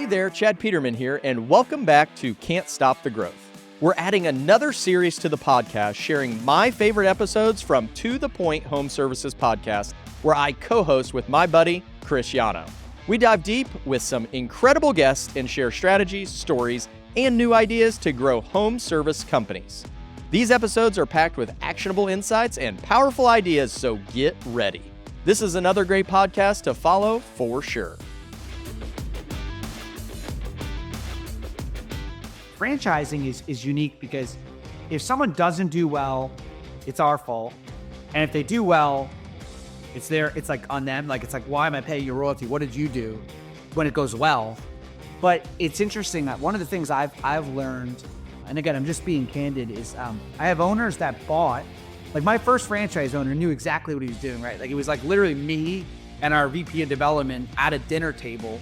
there, Chad Peterman here, and welcome back to Can't Stop the Growth. We're adding another series to the podcast, sharing my favorite episodes from To The Point Home Services podcast, where I co-host with my buddy, Chris Yano. We dive deep with some incredible guests and share strategies, stories, and new ideas to grow home service companies. These episodes are packed with actionable insights and powerful ideas, so get ready. This is another great podcast to follow for sure. Franchising is unique because if someone doesn't do well, it's our fault. And if they do well, it's like on them. Like, it's like, why am I paying you royalty? What did you do when it goes well? But it's interesting that one of the things I've learned, and again, I'm just being candid, is I have owners that bought, like my first franchise owner knew exactly what he was doing, right? Like it was like literally me and our VP of development at a dinner table,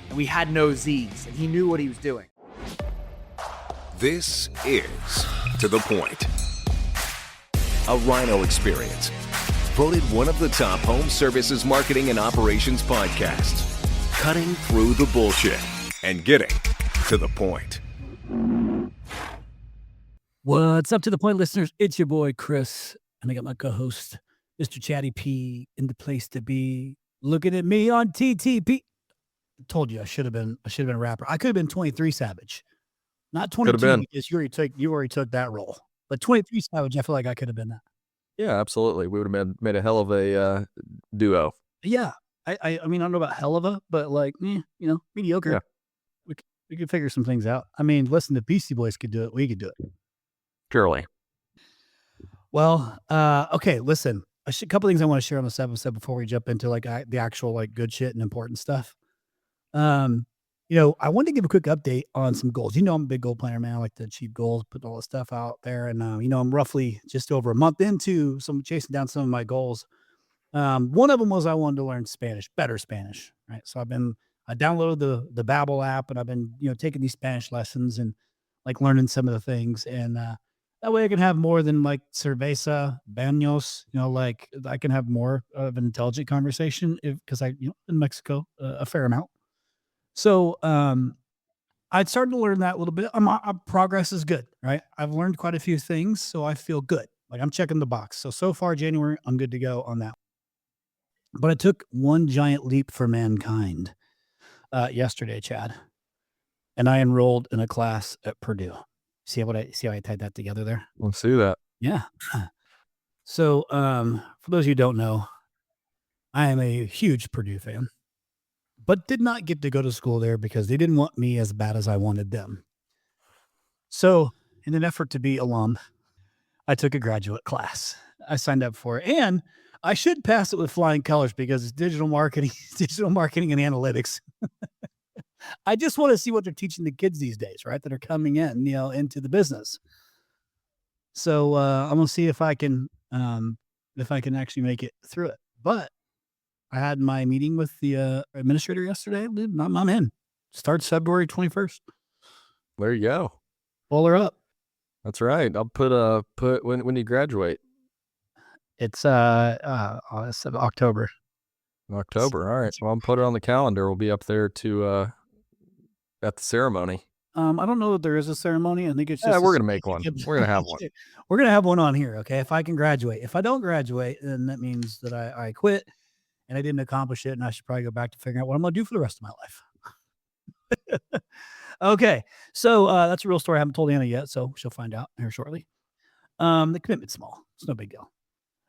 and we had no Z's, and he knew what he was doing. This is To The Point, a Rhino experience. Voted one of the top home services marketing and operations podcasts. Cutting through the bullshit and getting to the point. What's up, To The Point listeners? It's your boy, Chris, and I got my co-host, Mr. Chatty P, in the place to be. Looking at me on TTP. I told you I should have been a rapper. I could have been 23 Savage. Not 22 because you already took that role. But 23 Savage, I feel like I could have been that. Yeah, absolutely. We would have made a hell of a duo. Yeah. I mean, I don't know about hell of a, but like, mediocre. Yeah. We could figure some things out. I mean, listen, the Beastie Boys could do it. We could do it. Surely. Well, okay, listen. A couple things I want to share on this episode before we jump into like the actual like good shit and important stuff. I wanted to give a quick update on some goals. I'm a big goal planner, man. I like to achieve goals, put all the stuff out there. And, I'm roughly just over a month into chasing down some of my goals. One of them was I wanted to learn Spanish, better Spanish, right? So I downloaded the Babbel app, and I've been, taking these Spanish lessons and like learning some of the things. And that way I can have more than like cerveza, baños, like I can have more of an intelligent conversation because I, in Mexico, a fair amount. So I'd started to learn that a little bit. My progress is good, right? I've learned quite a few things, so I feel good. Like I'm checking the box. So far, January, I'm good to go on that. But I took one giant leap for mankind yesterday, Chad. And I enrolled in a class at Purdue. See how I tied that together there? We'll see that. Yeah. So for those of you who don't know, I am a huge Purdue fan, but did not get to go to school there because they didn't want me as bad as I wanted them. So in an effort to be alum, I took a graduate class. I signed up for it, and I should pass it with flying colors because it's digital marketing and analytics. I just want to see what they're teaching the kids these days, right? That are coming in, into the business. So I'm going to see if I can actually make it through it. But I had my meeting with the administrator yesterday. I'm in. Starts February 21st. There you go. Pull her up. That's right. I'll put when you graduate. It's October. October. All right. Well, I'll put it on the calendar. We'll be up there to at the ceremony. I don't know that there is a ceremony. I think it's just we're gonna make one. We're gonna have one. We're gonna have one on here. Okay. If I can graduate. If I don't graduate, then that means that I quit. And I didn't accomplish it, and I should probably go back to figuring out what I'm going to do for the rest of my life. Okay, so that's a real story. I haven't told Anna yet, so she'll find out here shortly. The commitment's small. It's no big deal.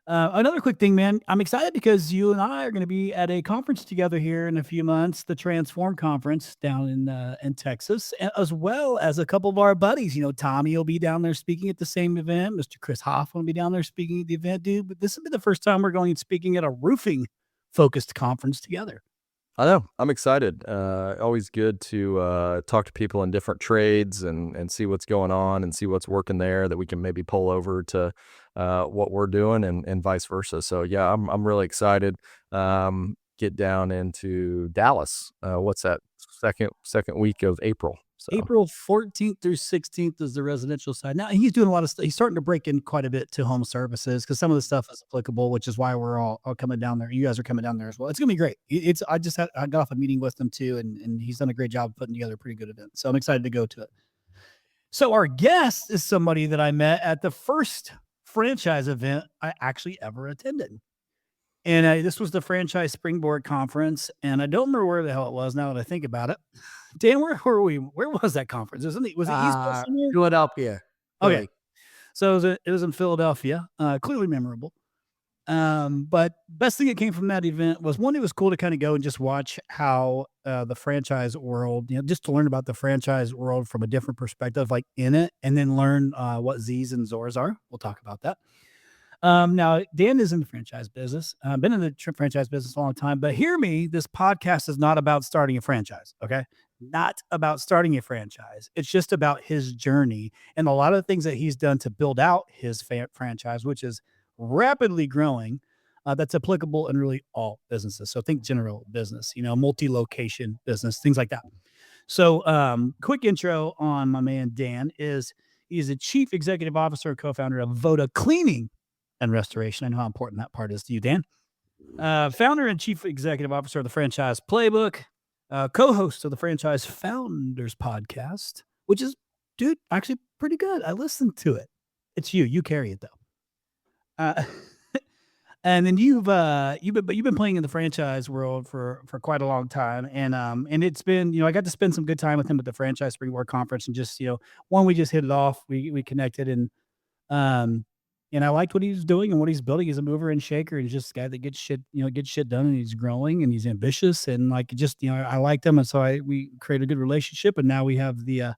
Another quick thing, man. I'm excited because you and I are going to be at a conference together here in a few months, the Transform Conference down in Texas, as well as a couple of our buddies. Tommy will be down there speaking at the same event. Mr. Chris Hoff will be down there speaking at the event, dude. But this will be the first time we're going and speaking at a roofing focused conference together. I know. I'm excited. Always good to talk to people in different trades and see what's going on and see what's working there that we can maybe pull over to what we're doing and vice versa. So yeah, I'm really excited. Get down into Dallas. What's that? Second week of April. So April 14th through 16th is the residential side. Now he's doing a lot of stuff. He's starting to break in quite a bit to home services because some of the stuff is applicable, which is why we're all coming down there. You guys are coming down there as well. It's gonna be great. I got off a meeting with him too, and he's done a great job putting together a pretty good event. So I'm excited to go to it. So our guest is somebody that I met at the first franchise event I actually ever attended. And this was the Franchise Springboard Conference, and I don't remember where the hell it was now that I think about it. Dan, where were we? Where was that conference? Was it East Coast somewhere? Philadelphia. Okay. Philly. So it was in Philadelphia, clearly memorable. But best thing that came from that event was, one, it was cool to kind of go and just watch how the franchise world, just to learn about the franchise world from a different perspective, like in it, and then learn what Z's and Zors are. We'll talk about that. Now Dan is in the franchise business. Been in the franchise business a long time, but hear me, this podcast is not about starting a franchise. Okay. Not about starting a franchise. It's just about his journey and a lot of the things that he's done to build out his franchise, which is rapidly growing. That's applicable in really all businesses. So think general business, multi-location business, things like that. So quick intro on my man, Dan. He's a chief executive officer and co-founder of Voda Cleaning and Restoration. I know how important that part is to you, Dan. Founder and chief executive officer of the Franchise Playbook, co-host of the Franchise Founders Podcast, which is, dude, actually pretty good. I listened to it. It's you carry it though. And then you've been playing in the franchise world for quite a long time, and it's been, I got to spend some good time with him at the Franchise Springboard Conference, and just one, we just hit it off, we connected, and I liked what he's doing and what he's building. He's a mover and shaker, and just a guy that gets shit done, and he's growing, and he's ambitious, and I liked him, and so we created a good relationship, and now we have the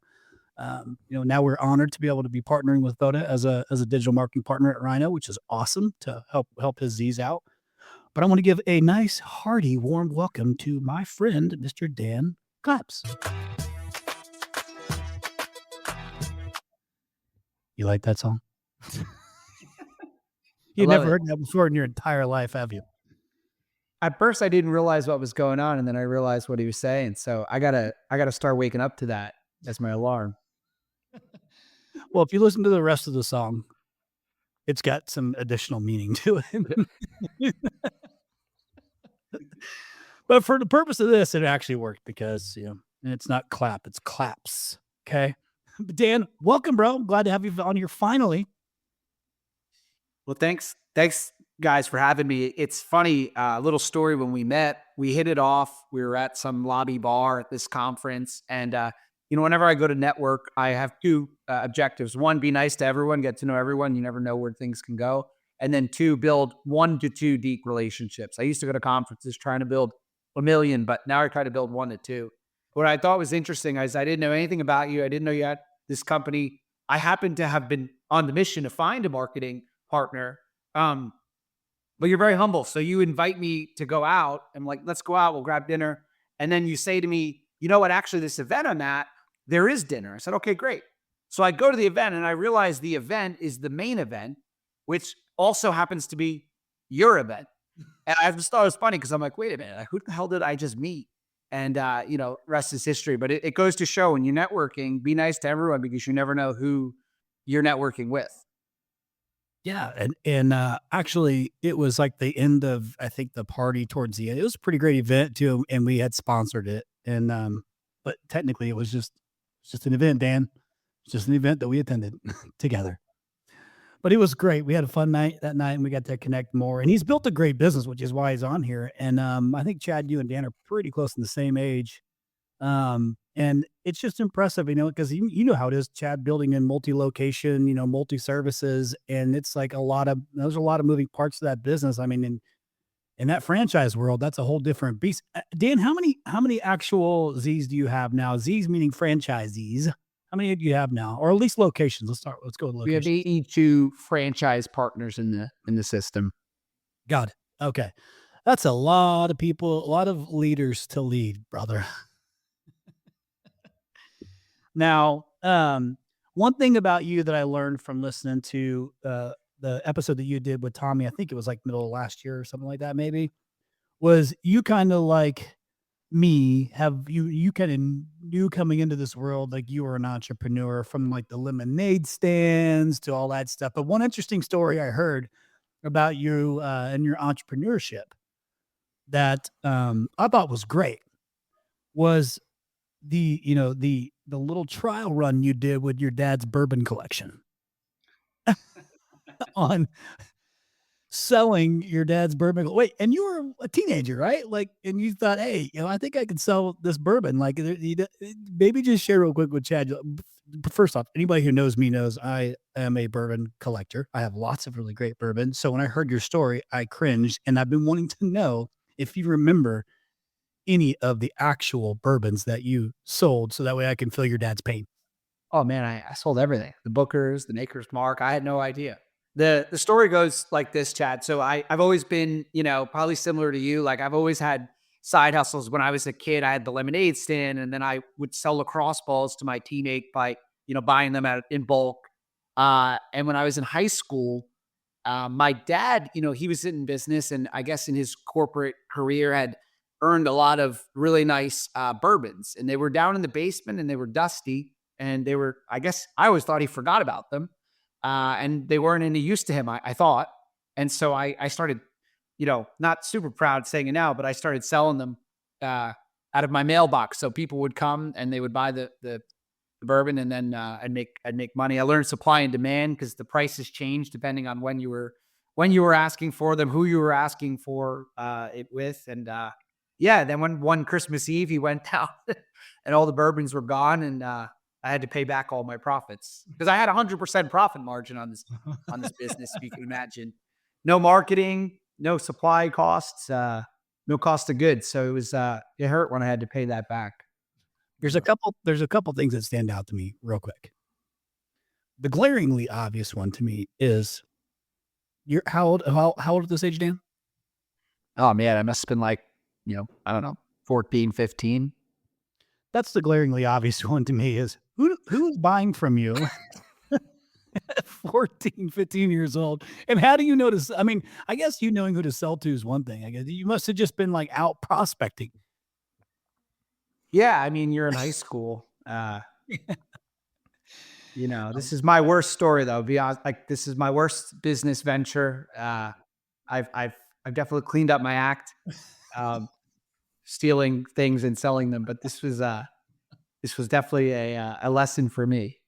now we're honored to be able to be partnering with Voda as a digital marketing partner at Rhino, which is awesome to help his Z's out. But I want to give a nice, hearty, warm welcome to my friend, Mr. Dan Claps. You like that song? You've never heard that before in your entire life, have you? At first, I didn't realize what was going on, and then I realized what he was saying. So I gotta start waking up to that as my alarm. Well, if you listen to the rest of the song, it's got some additional meaning to it. But for the purpose of this, it actually worked because, it's not clap, it's claps. Okay. But Dan, welcome, bro. I'm glad to have you on here finally. Well, thanks guys for having me. It's funny, a little story. When we met, we hit it off. We were at some lobby bar at this conference, and whenever I go to network, I have two objectives. One, be nice to everyone, get to know everyone. You never know where things can go. And then two, build 1 to 2 deep relationships. I used to go to conferences trying to build 1 million, but now I try to build 1 to 2. What I thought was interesting is I didn't know anything about you. I didn't know you had this company. I happen to have been on the mission to find a marketing partner. But you're very humble. So you invite me to go out. I'm like, let's go out. We'll grab dinner. And then you say to me, you know what? Actually, this event I'm at, there is dinner. I said, okay, great. So I go to the event, and I realize the event is the main event, which also happens to be your event. And I just thought it was funny because I'm like, wait a minute, who the hell did I just meet? And, rest is history. But it goes to show, when you're networking, be nice to everyone, because you never know who you're networking with. Yeah. And actually, it was like the end of, I think, the party towards the end. It was a pretty great event too. And we had sponsored it. And, but technically it was just an event, Dan. It's just an event that we attended together. But it was great. We had a fun night that night, and we got to connect more. And he's built a great business, which is why he's on here. And I think, Chad, you and Dan are pretty close in the same age. And it's just impressive, because you know how it is, Chad, building in multi-location, multi-services. And it's like there's a lot of moving parts to that business. I mean, in that franchise world, that's a whole different beast. Dan, how many actual Z's do you have now? Z's meaning franchisees. How many do you have now, or at least locations? Let's go with locations. We have 82 franchise partners in the system. Got it. Okay, that's a lot of people, a lot of leaders to lead, brother. Now, one thing about you that I learned from listening to the episode that you did with Tommy, I think it was like middle of last year or something like that, maybe, was you kind of like me, have you kind of knew coming into this world like you were an entrepreneur from like the lemonade stands to all that stuff. But one interesting story I heard about you and your entrepreneurship that I thought was great was the little trial run you did with your dad's bourbon collection on selling your dad's bourbon. Wait, and you were a teenager, right? Like, and you thought, hey, I think I could sell this bourbon. Like, maybe just share real quick with Chad. First off, anybody who knows me knows I am a bourbon collector. I have lots of really great bourbon. So when I heard your story, I cringed, and I've been wanting to know if you remember any of the actual bourbons that you sold, so that way I can feel your dad's pain. Oh man, I sold everything. The Bookers, the Maker's Mark. I had no idea. The story goes like this, Chad. So I've always been, probably similar to you. Like I've always had side hustles. When I was a kid, I had the lemonade stand, and then I would sell lacrosse balls to my teammate by, buying them in bulk. And when I was in high school, my dad, he was in business, and I guess in his corporate career had earned a lot of really nice bourbons, and they were down in the basement and they were dusty, and they were, I guess I always thought he forgot about them. And they weren't any use to him, I thought. And so I started, not super proud saying it now, but I started selling them out of my mailbox. So people would come and they would buy the bourbon, and then I'd make money. I learned supply and demand because the prices changed depending on when you were asking for them, who you were asking for it with. And then one Christmas Eve he went down and all the bourbons were gone, and I had to pay back all my profits because I had 100% profit margin on this business. If you can imagine, no marketing, no supply costs, no cost of goods. So it was it hurt when I had to pay that back. There's a couple things that stand out to me real quick. The glaringly obvious one to me is you're how old at this age, Dan? Oh man, I must have been like, I don't know, 14, 15. That's the glaringly obvious one to me is who's buying from you at 14, 15 years old? And how do you notice? I mean, I guess you knowing who to sell to is one thing. I guess you must have just been like out prospecting. Yeah, I mean, you're in high school. This is my worst story though. Be honest, like this is my worst business venture. I've definitely cleaned up my act, stealing things and selling them, but this was definitely a lesson for me.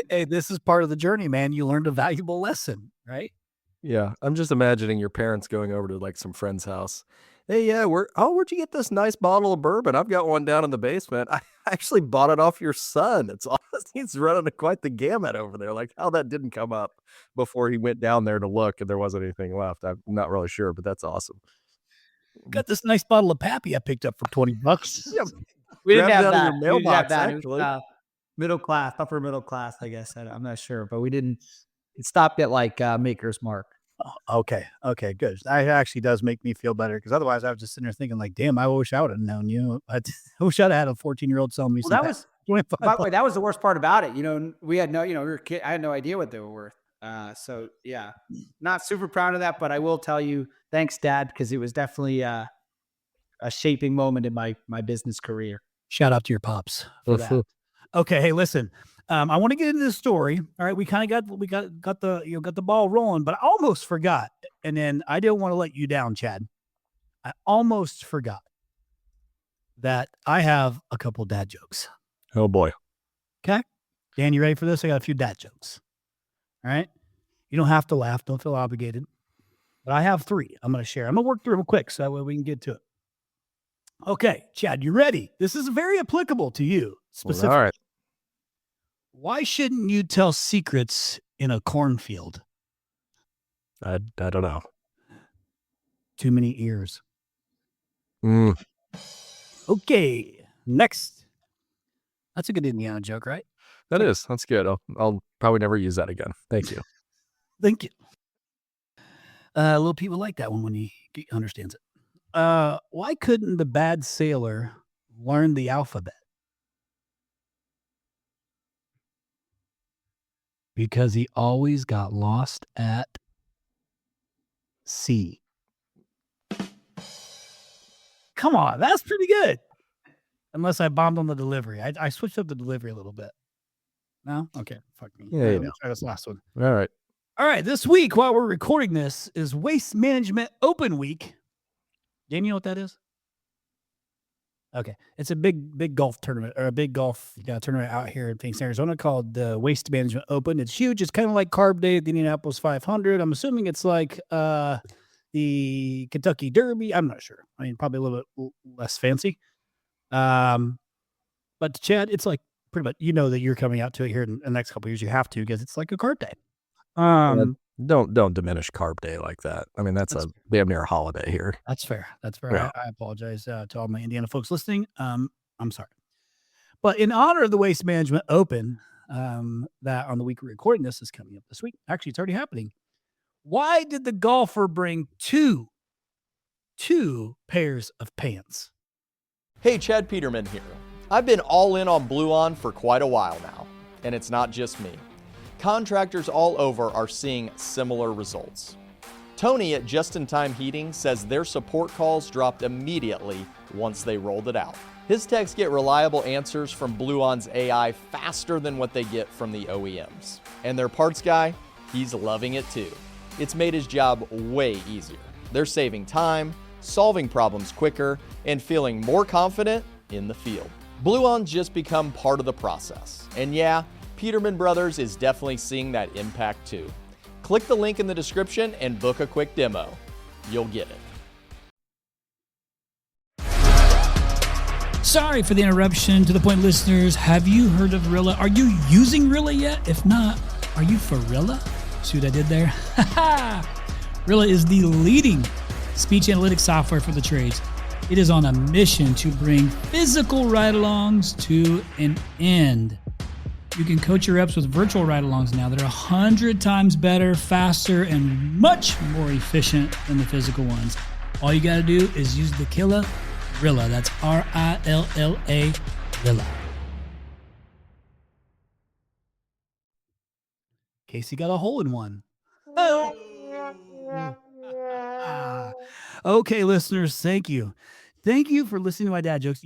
Hey, this is part of the journey, man. You learned a valuable lesson, right? Yeah, I'm just imagining your parents going over to like some friend's house. Hey, yeah, where'd you get this nice bottle of bourbon? I've got one down in the basement. I actually bought it off your son. It's awesome. He's running quite the gamut over there. Like how that didn't come up before he went down there to look and there wasn't anything left. I'm not really sure, but that's awesome. Got this nice bottle of Pappy I picked up for $20. Yeah, We didn't grabbed have it out of that. your We didn't have mailbox, that. It actually. was, middle class, upper middle class, I guess. I'm not sure, but we didn't. It stopped at like Maker's Mark. Oh, okay, good. That actually does make me feel better because otherwise I was just sitting there thinking like, damn, I wish I would have known you. I wish I'd have had a 14-year-old selling me Well, some. that was, 25 by the way, that was the worst part about it. We had no, we were kid. I had no idea what they were worth. So yeah, not super proud of that, but I will tell you, thanks, Dad, because it was definitely a shaping moment in my business career. Shout out to your pops for that. Okay, hey, listen. I want to get into this story. All right, we kind of got the ball rolling, but I almost forgot. And then I didn't want to let you down, Chad. I almost forgot that I have a couple dad jokes. Oh boy. Okay. Dan, you ready for this? I got a few dad jokes. All right. You don't have to laugh. Don't feel obligated. But I have 3 I'm going to share. I'm going to work through them quick so that way we can get to it. Okay, Chad, you ready? This is very applicable to you specifically. All right. Why shouldn't you tell secrets in a cornfield? I don't know. Too many ears. Mm. Okay, next. That's a good Indiana joke, right? That is. That's good. I'll probably never use that again. Thank you. Thank you. Little people like that one when he understands it. Why couldn't the bad sailor learn the alphabet? Because he always got lost at sea. Come on, that's pretty good. unless I bombed on the delivery. I switched up the delivery a little bit. No? Okay. Fuck me. Yeah, All right, you let me know. try this last one. All right. All right. This week, while we're recording this, is Waste Management Open Week. Dan, you know what that is? Okay. It's a big golf tournament, or a big golf tournament out here in Phoenix, Arizona, called the Waste Management Open. It's huge. It's kind of like Carb Day at the Indianapolis 500. I'm assuming it's like the Kentucky Derby. I'm not sure. I mean, probably a little bit less fancy. But Chad, it's like pretty much, that you're coming out to it here in the next couple of years. You have to, because it's like a Carb Day. Don't diminish Carb Day like that. I mean, that's a damn near a holiday here. That's fair. Yeah. I apologize to all my Indiana folks listening. I'm sorry. But in honor of the Waste Management Open, that on the week we're recording this is coming up this week. Actually, it's already happening. Why did the golfer bring two pairs of pants? Hey, Chad Peterman here. I've been all in on Blue On for quite a while now, and it's not just me. Contractors all over are seeing similar results. Tony at Just in Time Heating says their support calls dropped immediately once they rolled it out. His techs get reliable answers from Blue On's AI faster than what they get from the OEMs. And their parts guy, he's loving it too. It's made his job way easier. They're saving time, solving problems quicker, and feeling more confident in the field. Blue On's just become part of the process. And yeah, Peterman Brothers is definitely seeing that impact too. Click the link in the description and book a quick demo. You'll get it. Sorry for the interruption. To the point, listeners, have you heard of Rilla? Are you using Rilla yet? If not, are you for Rilla? See what I did there? Rilla is the leading speech analytics software for the trades. It is on a mission to bring physical ride-alongs to an end. You can coach your reps with virtual ride-alongs now that are 100 times better, faster, and much more efficient than the physical ones. All you got to do is use the killer Rilla. That's R-I-L-L-A, Rilla. Casey got a hole in one. Okay, listeners, thank you. Thank you for listening to my dad jokes.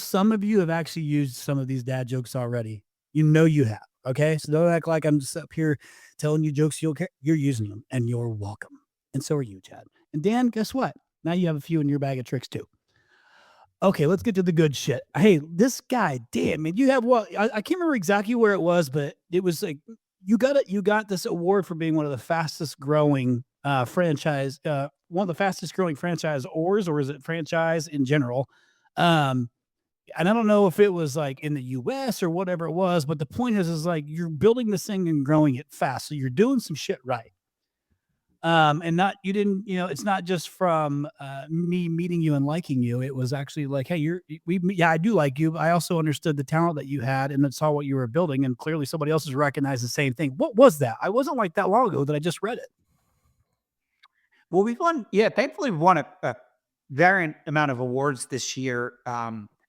Some of you have actually used some of these dad jokes already. You have. Okay, so don't act like I'm just up here telling you jokes. You're using them, and you're welcome. And so are you, Chad. And Dan, guess what? Now you have a few in your bag of tricks too. Okay, let's get to the good shit. Hey, this guy, Dan, man, you have what? I can't remember exactly where it was, but it was like you got this award for being one of the fastest growing franchise, one of the fastest growing franchise, or is it franchise in general? And I don't know if it was like in the US or whatever it was, but the point is like you're building this thing and growing it fast. So you're doing some shit right. And it's not just from me meeting you and liking you. It was actually like, hey, I do like you. I also understood the talent that you had and saw what you were building. And clearly somebody else has recognized the same thing. What was that? I wasn't like that long ago that I just read it. Well, thankfully we've won a variant amount of awards this year.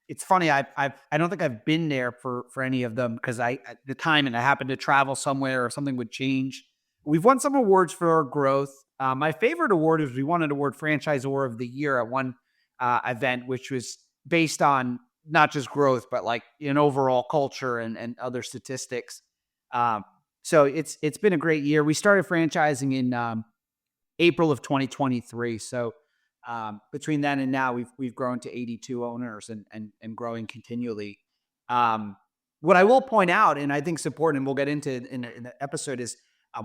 It's funny. I don't think I've been there for any of them because at the time and I happened to travel somewhere or something would change. We've won some awards for our growth. My favorite award is we won an award, Franchisor of the Year, at one event, which was based on not just growth, but like an overall culture and other statistics. So it's been a great year. We started franchising in April of 2023. So between then and now, we've grown to 82 owners and growing continually. What I will point out, and I think it's important, and we'll get into in the episode, is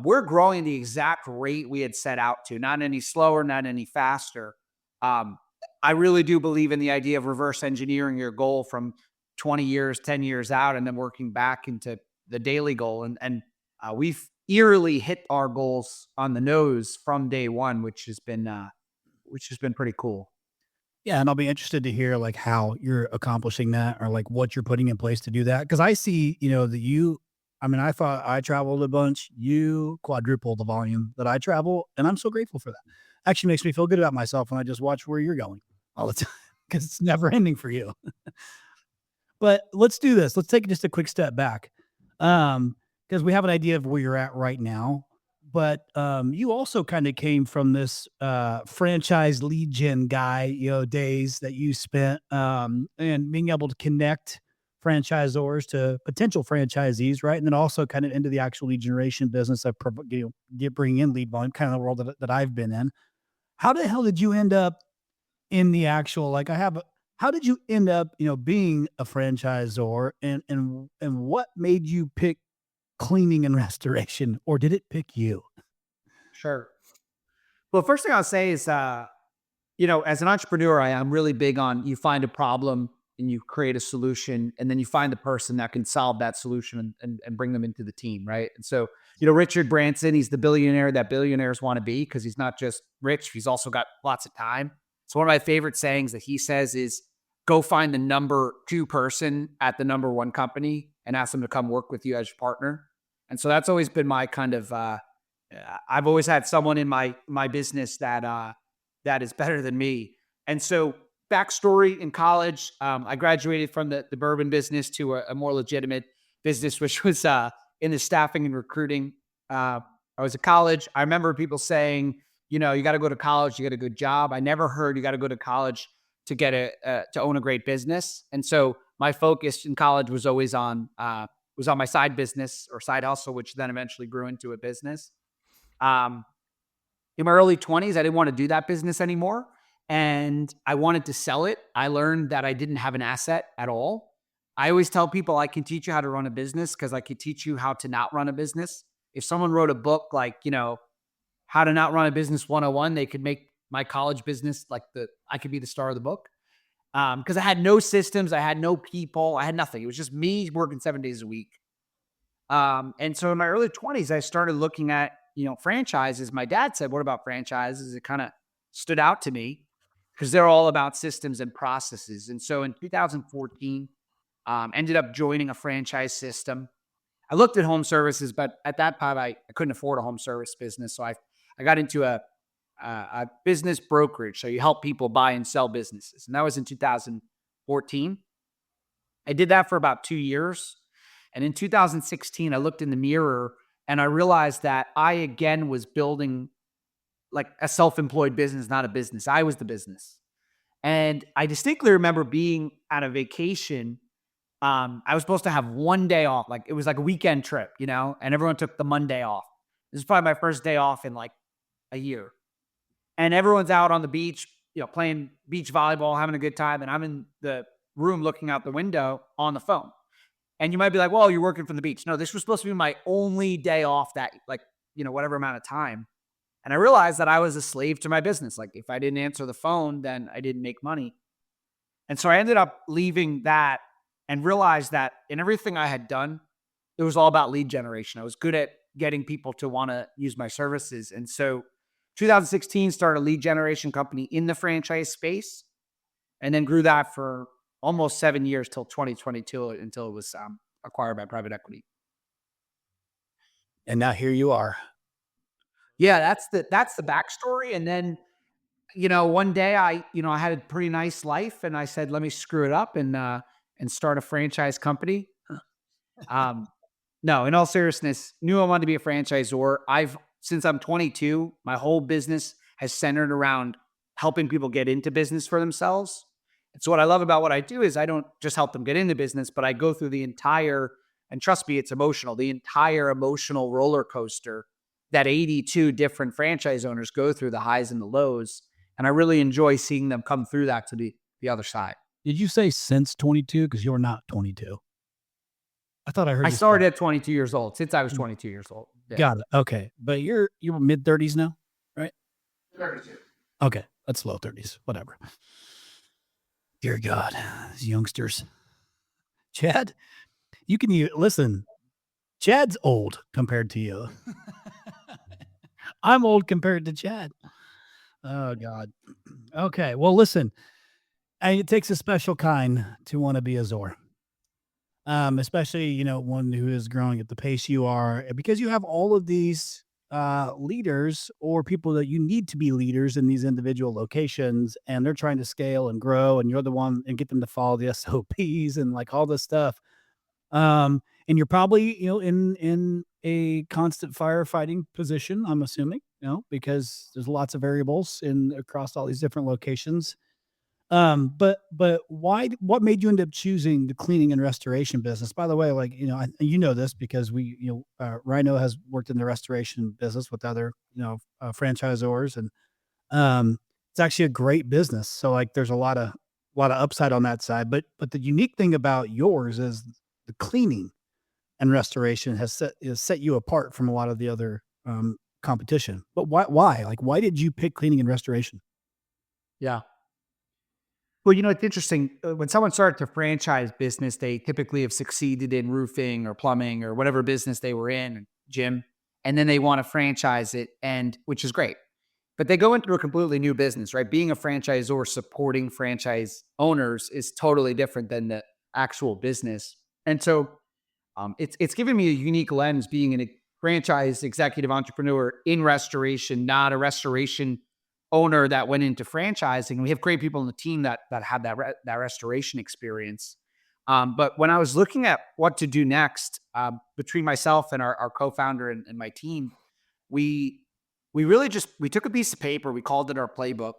we're growing the exact rate we had set out to, not any slower, not any faster. I really do believe in the idea of reverse engineering your goal from 20 years, 10 years out, and then working back into the daily goal. And we've eerily hit our goals on the nose from day one, which has been pretty cool. Yeah, and I'll be interested to hear like how you're accomplishing that, or like what you're putting in place to do that. Because I see, I thought I traveled a bunch. You quadrupled the volume that I travel, and I'm so grateful for that. Actually makes me feel good about myself when I just watch where you're going all the time, because it's never ending for you. But let's do this. Let's take just a quick step back, because we have an idea of where you're at right now. but you also kind of came from this franchise lead gen guy, days that you spent and being able to connect franchisors to potential franchisees, right? And then also kind of into the actual lead generation business of bringing in lead volume, kind of the world that I've been in. How the hell did you end up in the actual, how did you end up, being a franchisor, and what made you pick cleaning and restoration, or did it pick you? Sure. Well, first thing I'll say is, as an entrepreneur, I'm really big on you find a problem and you create a solution, and then you find the person that can solve that solution and bring them into the team, right? And so, Richard Branson, he's the billionaire that billionaires want to be because he's not just rich, he's also got lots of time. So one of my favorite sayings that he says is, go find the number 2 person at the number 1 company and ask them to come work with you as your partner. And so that's always been my kind of, I've always had someone in my business that is better than me. And so backstory, in college, I graduated from the bourbon business to a more legitimate business, which was in the staffing and recruiting. I was at college. I remember people saying, you got to go to college to get a good job. I never heard you got to go to college to get to own a great business. And so my focus in college was always on my side business or side hustle, which then eventually grew into a business. In my early 20s, I didn't want to do that business anymore, and I wanted to sell it. I learned that I didn't have an asset at all. I always tell people I can teach you how to run a business because I could teach you how to not run a business. If someone wrote a book like, How to Not Run a Business 101, they could make my college business I could be the star of the book. Because I had no systems, I had no people, I had nothing. It was just me working 7 days a week. And so in my early 20s, I started looking at, franchises. My dad said, what about franchises? It kind of stood out to me because they're all about systems and processes. And so in 2014, ended up joining a franchise system. I looked at home services, but at that time, I couldn't afford a home service business. So I got into a business brokerage. So you help people buy and sell businesses. And that was in 2014. I did that for about 2 years. And in 2016, I looked in the mirror and I realized that I, again, was building like a self-employed business, not a business. I was the business. And I distinctly remember being at a vacation. I was supposed to have 1 day off. Like it was like a weekend trip, and everyone took the Monday off. This is probably my first day off in like a year. And everyone's out on the beach, playing beach volleyball, having a good time. And I'm in the room looking out the window on the phone. And you might be like, well, you're working from the beach. No, this was supposed to be my only day off that, whatever amount of time. And I realized that I was a slave to my business. Like if I didn't answer the phone, then I didn't make money. And so I ended up leaving that and realized that in everything I had done, it was all about lead generation. I was good at getting people to want to use my services. And so 2016 started a lead generation company in the franchise space and then grew that for almost 7 years till 2022 until it was acquired by private equity. And now here you are. Yeah, that's the backstory. And then, one day I had a pretty nice life and I said, let me screw it up and start a franchise company. No, in all seriousness, knew I wanted to be a franchisor. Since I'm 22, my whole business has centered around helping people get into business for themselves. And so what I love about what I do is I don't just help them get into business, but I go through the entire, and trust me, it's emotional, the entire emotional roller coaster that 82 different franchise owners go through, the highs and the lows. And I really enjoy seeing them come through that to the other side. Did you say since 22? Because you're not 22. I thought I heard. I started at 22 years old, since I was 22 years old. Yeah. Got it. Okay. But you're mid 30s now, right? 32. Okay. That's low 30s. Whatever. Dear God, these youngsters. Chad, listen, Chad's old compared to you. I'm old compared to Chad. Oh, God. Okay. Well, listen, it takes a special kind to want to be a Zor. Especially, one who is growing at the pace you are, because you have all of these leaders or people that you need to be leaders in these individual locations, and they're trying to scale and grow, and you're the one and get them to follow the SOPs and like all this stuff. And you're probably, in a constant firefighting position, I'm assuming, because there's lots of variables in across all these different locations. But what made you end up choosing the cleaning and restoration business? By the way, like, you know this because Rhino has worked in the restoration business with other, franchisors, and it's actually a great business. So like there's a lot of upside on that side. But the unique thing about yours is the cleaning and restoration has set you apart from a lot of the other competition. But why? Like, why did you pick cleaning and restoration? Yeah. Well, it's interesting. When someone starts a franchise business, they typically have succeeded in roofing or plumbing or whatever business they were in, gym, and then they want to franchise it, and which is great. But they go into a completely new business, right? Being a franchisor supporting franchise owners is totally different than the actual business. And so it's given me a unique lens being a franchise executive entrepreneur in restoration, not a restoration owner that went into franchising. We have great people on the team that have that restoration experience. But when I was looking at what to do next, between myself and our co-founder and my team, we really we took a piece of paper, we called it our playbook,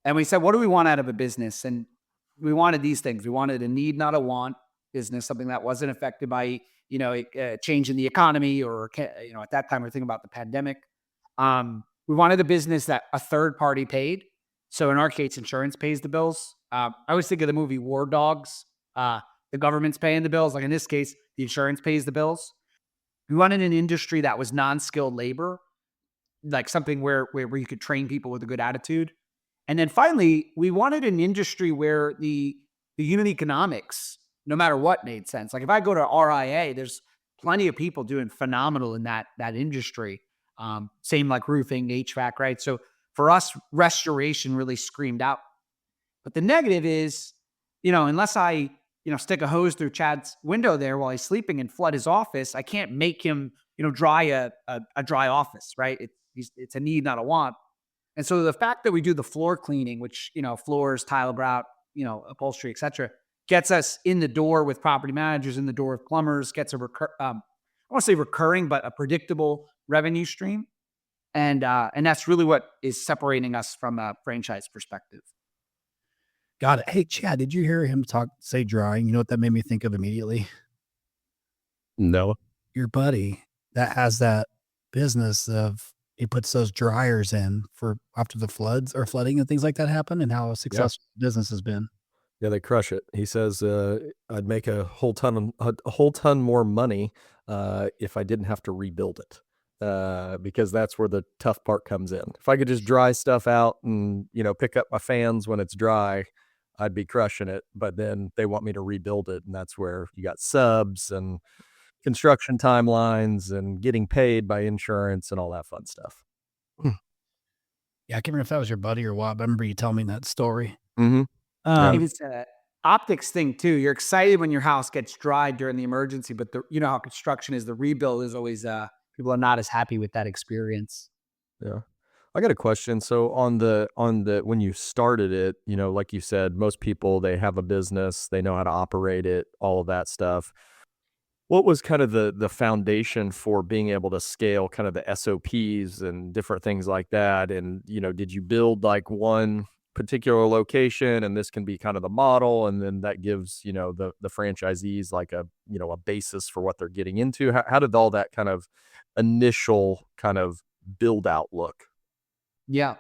and we said, what do we want out of a business? And we wanted these things. We wanted a need, not a want business, something that wasn't affected by, a change in the economy or, at that time, we're thinking about the pandemic. We wanted a business that a third party paid. So in our case, insurance pays the bills. I always think of the movie War Dogs. The government's paying the bills. Like in this case, the insurance pays the bills. We wanted an industry that was non-skilled labor, like something where you could train people with a good attitude. And then finally, we wanted an industry where the unit economics, no matter what, made sense. Like if I go to RIA, there's plenty of people doing phenomenal in that industry. Same like roofing, HVAC, right? So for us, restoration really screamed out. But the negative is, unless I, stick a hose through Chad's window there while he's sleeping and flood his office, I can't make him, dry a dry office, right? It's a need, not a want. And so the fact that we do the floor cleaning, which, floors, tile grout, upholstery, et cetera, gets us in the door with property managers, in the door with plumbers, gets I want to say recurring, but a predictable revenue stream. And that's really what is separating us from a franchise perspective. Got it. Hey, Chad, did you hear him say drying? You know what that made me think of immediately? No. Your buddy that has that business of he puts those dryers in for after the floods or flooding and things like that happen, and how successful business has been. Yeah, they crush it. He says, I'd make a whole ton more money if I didn't have to rebuild it, because that's where the tough part comes in. If I could just dry stuff out and, pick up my fans when it's dry, I'd be crushing it. But then they want me to rebuild it, and that's where you got subs and construction timelines and getting paid by insurance and all that fun stuff. Yeah, I can't remember if that was your buddy or what, but I remember you telling me that story. Mm-hmm. It's an optics thing too. You're excited when your house gets dried during the emergency, but how construction is, the rebuild is always, people are not as happy with that experience. Yeah. I got a question. So on the when you started it, like you said, most people, they have a business, they know how to operate it, all of that stuff. What was kind of the foundation for being able to scale kind of the SOPs and different things like that? And, did you build like one particular location and this can be kind of the model, and then that gives, the franchisees like a basis for what they're getting into? How did all that kind of initial kind of build out look? Yeah.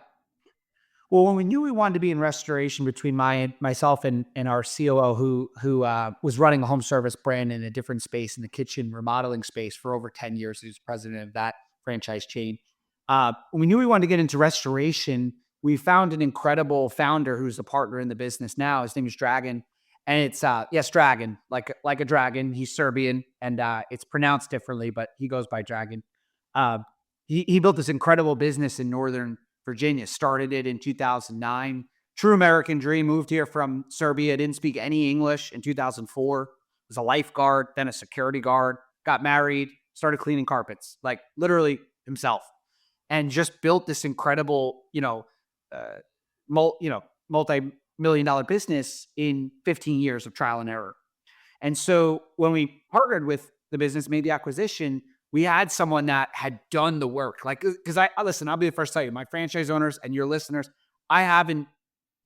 Well, when we knew we wanted to be in restoration, between myself and our COO, who was running a home service brand in a different space, in the kitchen remodeling space, for over 10 years, he was president of that franchise chain. When we knew we wanted to get into restoration, we found an incredible founder who's a partner in the business now. His name is Dragan. And it's, yes, Dragan, like a dragon. He's Serbian, and it's pronounced differently, but he goes by Dragan. He built this incredible business in Northern Virginia, started it in 2009. True American dream, moved here from Serbia, didn't speak any English in 2004, was a lifeguard, then a security guard, got married, started cleaning carpets, like literally himself, and just built this incredible, multi-million-dollar business in 15 years of trial and error. And so when we partnered with the business, made the acquisition, we had someone that had done the work. Like, because listen, I'll be the first to tell you, my franchise owners and your listeners, I haven't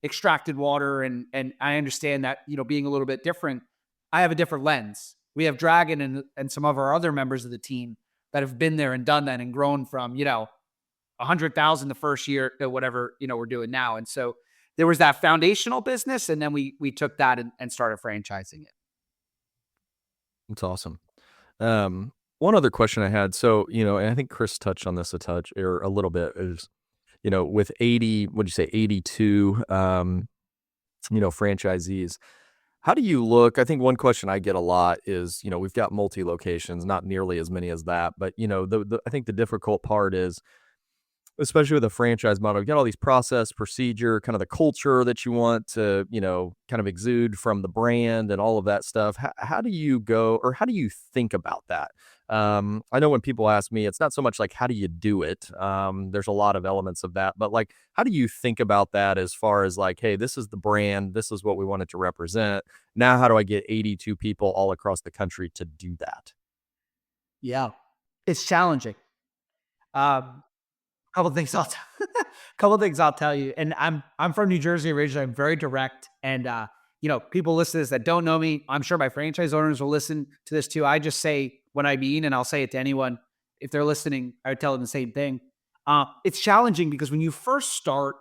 extracted water, and I understand that, being a little bit different, I have a different lens. We have Dragon and some of our other members of the team that have been there and done that and grown from, 100,000 the first year to whatever, we're doing now. And so there was that foundational business, and then we took that and started franchising it. That's awesome. One other question I had. So, and I think Chris touched on this a touch or a little bit is, with 80, what'd you say, 82, franchisees, how do you look? I think one question I get a lot is, we've got multi-locations, not nearly as many as that, but, I think the difficult part is, especially with a franchise model, you got all these process, procedure, kind of the culture that you want to, kind of exude from the brand and all of that stuff. How do you go, or how do you think about that? I know when people ask me, it's not so much like, how do you do it? There's a lot of elements of that, but like, how do you think about that as far as like, hey, this is the brand, this is what we want it to represent. Now, how do I get 82 people all across the country to do that? Yeah, it's challenging. Couple things I'll tell you. And I'm from New Jersey originally. I'm very direct. And people listen to this that don't know me. I'm sure my franchise owners will listen to this too. I just say what I mean, and I'll say it to anyone. If they're listening, I would tell them the same thing. It's challenging because when you first start,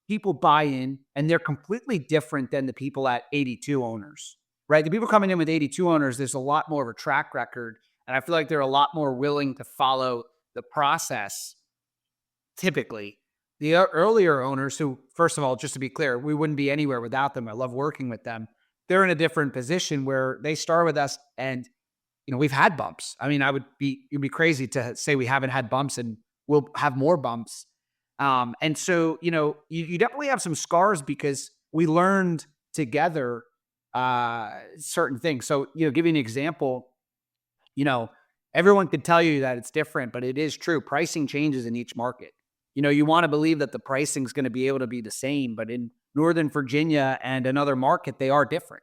people buy in and they're completely different than the people at 82 owners, right? The people coming in with 82 owners, there's a lot more of a track record. And I feel like they're a lot more willing to follow the process. Typically, the earlier owners who, first of all, just to be clear, we wouldn't be anywhere without them. I love working with them. They're in a different position where they start with us and, we've had bumps. I mean, it'd be crazy to say we haven't had bumps, and we'll have more bumps. And so, you definitely have some scars because we learned together certain things. So, give you an example, everyone could tell you that it's different, but it is true. Pricing changes in each market. You want to believe that the pricing is going to be able to be the same, but in Northern Virginia and another market, they are different.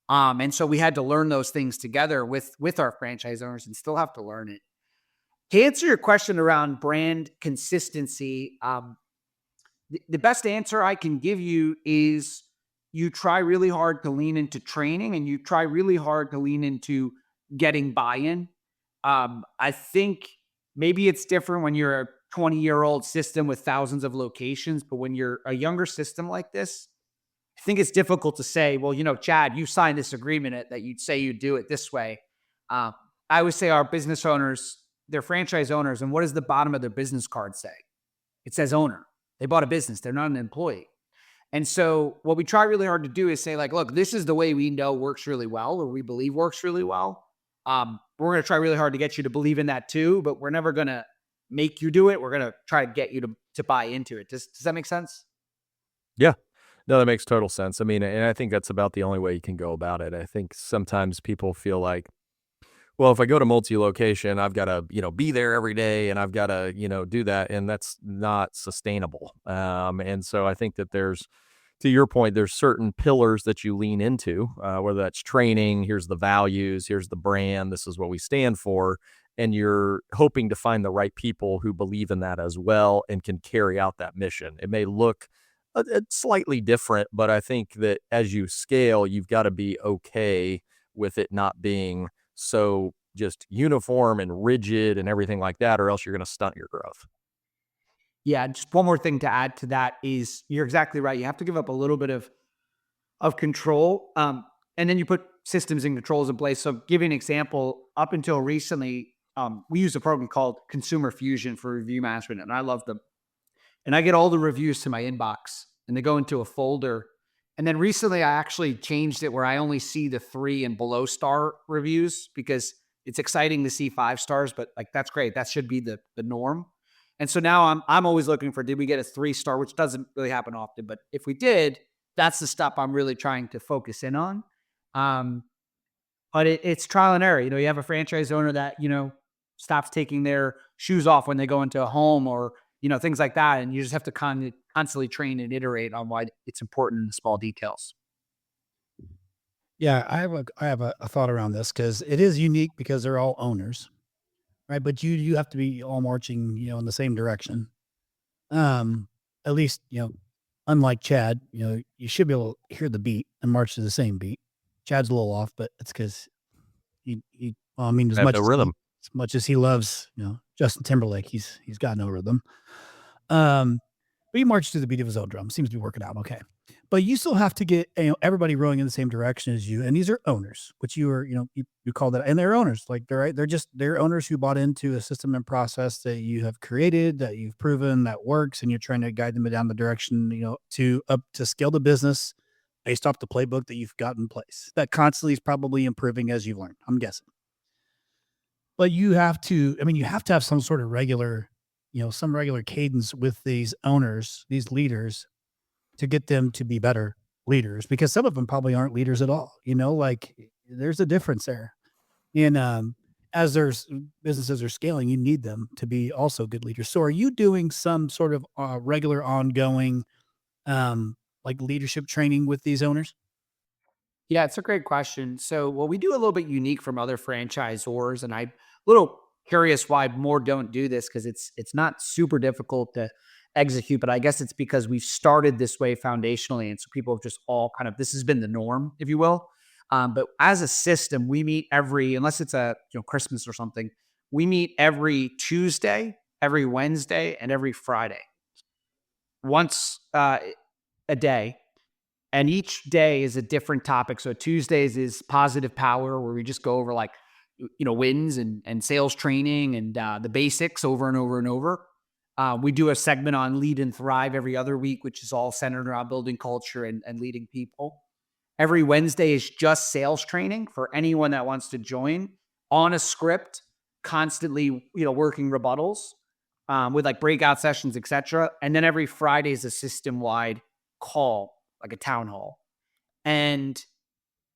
And so we had to learn those things together with our franchise owners, and still have to learn it. To answer your question around brand consistency, the best answer I can give you is you try really hard to lean into training, and you try really hard to lean into getting buy-in. I think maybe it's different when you're a 20-year-old system with thousands of locations, but when you're a younger system like this, I think it's difficult to say, well, Chad, you signed this agreement that you'd say you'd do it this way. I always say our business owners, they're franchise owners, and what does the bottom of their business card say? It says owner. They bought a business. They're not an employee. And so what we try really hard to do is say, like, look, this is the way we know works really well, or we believe works really well. We're going to try really hard to get you to believe in that too, but we're never going to make you do it. We're going to try to get you to buy into it. Does that make sense? Yeah. No, that makes total sense. I mean, and I think that's about the only way you can go about it. I think sometimes people feel like, well, if I go to multi-location, I've got to, be there every day, and I've got to, do that. And that's not sustainable. And so I think that to your point, there's certain pillars that you lean into, whether that's training, here's the values, here's the brand, this is what we stand for. And you're hoping to find the right people who believe in that as well and can carry out that mission. It may look slightly different, but I think that as you scale, you've got to be okay with it not being so just uniform and rigid and everything like that, or else you're going to stunt your growth. Yeah, just one more thing to add to that is you're exactly right. You have to give up a little bit of control, and then you put systems and controls in place. So give you an example. Up until recently, we use a program called Consumer Fusion for review management, and I love them. And I get all the reviews to my inbox, and they go into a folder. And then recently, I actually changed it where I only see the 3 and below star reviews, because it's exciting to see 5 stars, but like, that's great. That should be the norm. And so now I'm always looking for, did we get a 3-star, which doesn't really happen often, but if we did, that's the stuff I'm really trying to focus in on. But it's trial and error. You have a franchise owner that, stops taking their shoes off when they go into a home, or, things like that. And you just have to constantly train and iterate on why it's important in the small details. Yeah, I have a thought around this, because it is unique because they're all owners. right? But you have to be all marching, in the same direction. At least, unlike Chad, you should be able to hear the beat and march to the same beat. Chad's a little off, but it's because well, I mean, I have no rhythm. as much as he loves, Justin Timberlake, he's got no rhythm. But he marched to the beat of his own drum. Seems to be working out okay. But you still have to get everybody rowing in the same direction as you. And these are owners, which you are, you call that, and they're owners. Like they're owners who bought into a system and process that you have created, that you've proven that works, and you're trying to guide them down the direction, to scale the business based off the playbook that you've got in place. That constantly is probably improving as you've learned, I'm guessing. But you have to have some sort of regular, some regular cadence with these owners, these leaders, to get them to be better leaders, because some of them probably aren't leaders at all. Like there's a difference there. And as there's businesses are scaling, you need them to be also good leaders. So are you doing some sort of regular ongoing, like leadership training with these owners? Yeah, it's a great question. So, what we do a little bit unique from other franchisors, and I'm a little curious why more don't do this, because it's not super difficult to execute, but I guess it's because we've started this way foundationally, and so people have just all kind of, this has been the norm, if you will. But as a system, we meet unless it's a Christmas or something, we meet every Tuesday, every Wednesday, and every Friday, once a day. And each day is a different topic. So Tuesdays is positive power, where we just go over like, wins and sales training and the basics over and over and over. We do a segment on lead and thrive every other week, which is all centered around building culture and leading people. Every Wednesday is just sales training for anyone that wants to join on a script, constantly, working rebuttals with like breakout sessions, etc. And then every Friday is a system-wide call, like a town hall. And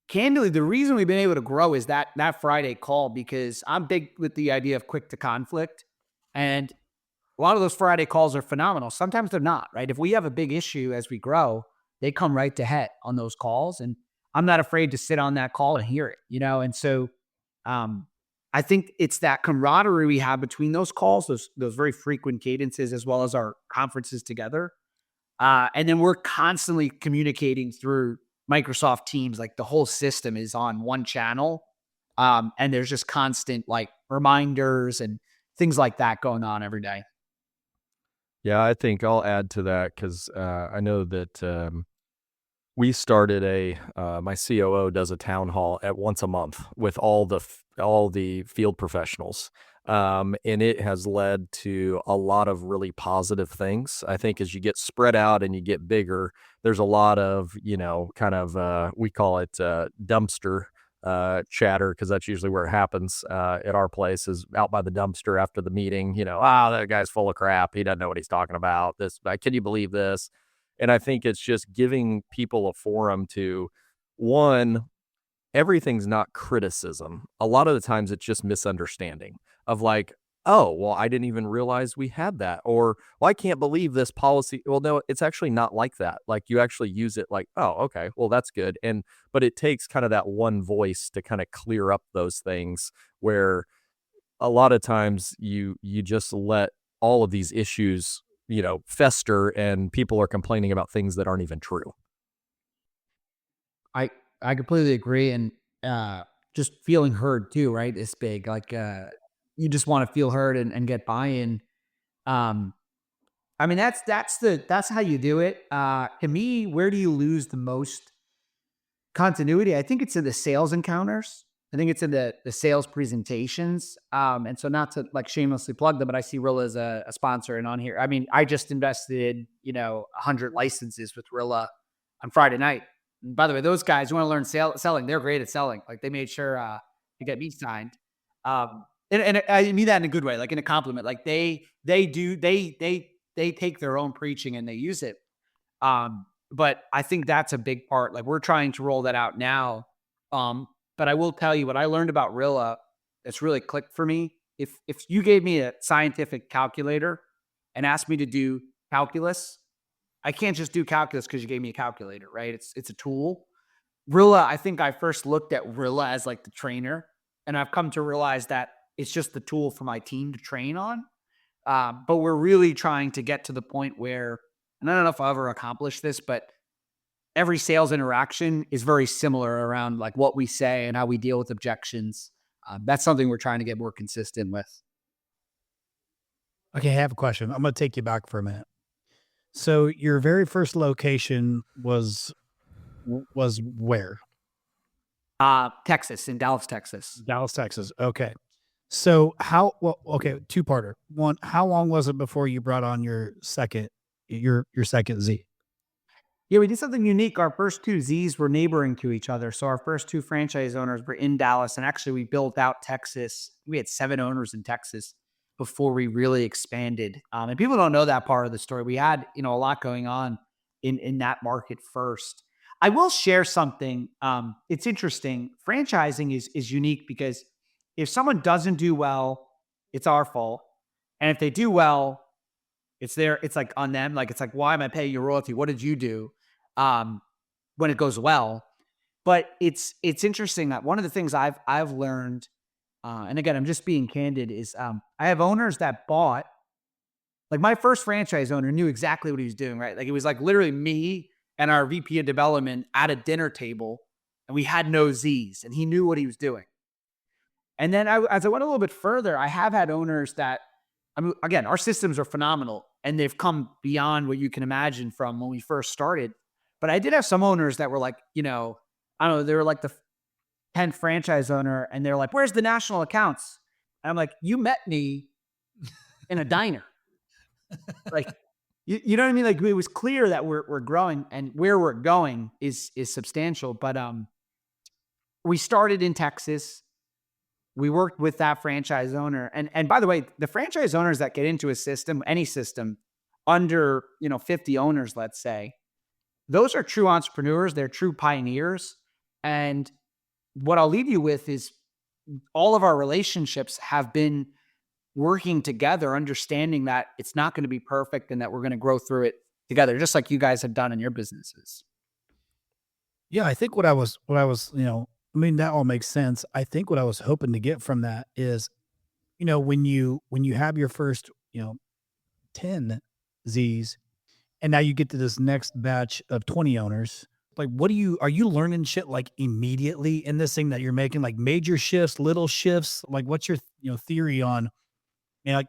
candidly, the reason we've been able to grow is that Friday call, because I'm big with the idea of quick to conflict. And a lot of those Friday calls are phenomenal. Sometimes they're not, right? If we have a big issue as we grow, they come right to head on those calls. And I'm not afraid to sit on that call and hear it, And so I think it's that camaraderie we have between those calls, those very frequent cadences, as well as our conferences together. And then we're constantly communicating through Microsoft Teams. Like the whole system is on one channel. And there's just constant like reminders and things like that going on every day. Yeah, I think I'll add to that because I know that we started my COO does a town hall at once a month with all the field professionals. And it has led to a lot of really positive things. I think as you get spread out and you get bigger, there's a lot of, we call it dumpster chatter, because that's usually where it happens at our place, is out by the dumpster after the meeting. That guy's full of crap. He doesn't know what he's talking about. Can you believe this? And I think it's just giving people a forum to, one, everything's not criticism. A lot of the times it's just misunderstanding of like, oh, well, I didn't even realize we had that. Or, well, I can't believe this policy. Well, no, it's actually not like that. Like you actually use it like, oh, okay, well, that's good. But it takes kind of that one voice to kind of clear up those things, where a lot of times you just let all of these issues, fester, and people are complaining about things that aren't even true. I completely agree. And just feeling heard too, right? Is big. Like you just want to feel heard and get buy-in. I mean, that's how you do it. To me, where do you lose the most continuity? I think it's in the sales encounters. I think it's in the sales presentations. And so not to like shamelessly plug them, but I see Rilla as a sponsor and on here. I mean, I just invested, 100 licenses with Rilla on Friday night. And by the way, those guys, you want to learn selling, they're great at selling. Like they made sure to get me signed. And I mean that in a good way, like in a compliment. Like they take their own preaching and they use it. But I think that's a big part. Like we're trying to roll that out now. But I will tell you what I learned about Rilla that's really clicked for me. If you gave me a scientific calculator and asked me to do calculus, I can't just do calculus because you gave me a calculator, right? It's a tool. Rilla, I think I first looked at Rilla as like the trainer, and I've come to realize that It's just the tool for my team to train on. But we're really trying to get to the point where, and I don't know if I'll ever accomplish this, but every sales interaction is very similar around like what we say and how we deal with objections. That's something we're trying to get more consistent with. Okay, I have a question. I'm going to take you back for a minute. So your very first location was where? Texas, in Dallas, Texas. Dallas, Texas. Okay. So okay, two-parter. One, how long was it before you brought on your second Z? Yeah, we did something unique. Our first two Zs were neighboring to each other. So our first two franchise owners were in Dallas, and actually we built out Texas. We had 7 owners in Texas before we really expanded. And people don't know that part of the story. We had, a lot going on in that market first. I will share something. It's interesting. Franchising is unique because if someone doesn't do well, it's our fault. And if they do well, it's like on them. Like, it's like, why am I paying you royalty? What did you do? When it goes well. But it's interesting that one of the things I've learned, and again, I'm just being candid, is I have owners that bought, like my first franchise owner knew exactly what he was doing, right? Like it was like literally me and our VP of development at a dinner table, and we had no Z's, and he knew what he was doing. And then as I went a little bit further, I have had owners that, again, our systems are phenomenal, and they've come beyond what you can imagine from when we first started. But I did have some owners that were like, I don't know, they were like the 10th franchise owner, and they're like, where's the national accounts? And I'm like, you met me in a diner. Like, you know what I mean? Like, it was clear that we're growing, and where we're going is substantial. But we started in Texas. We worked with that franchise owner. And by the way, the franchise owners that get into a system, any system, under 50 owners, let's say, those are true entrepreneurs. They're true pioneers. And what I'll leave you with is all of our relationships have been working together, understanding that it's not going to be perfect and that we're going to grow through it together, just like you guys have done in your businesses. Yeah, I think that all makes sense. I think what I was hoping to get from that is, when you have your first, 10 Z's, and now you get to this next batch of 20 owners, like, are you learning shit like immediately in this thing that you're making, like major shifts, little shifts? Like, what's your, theory on, like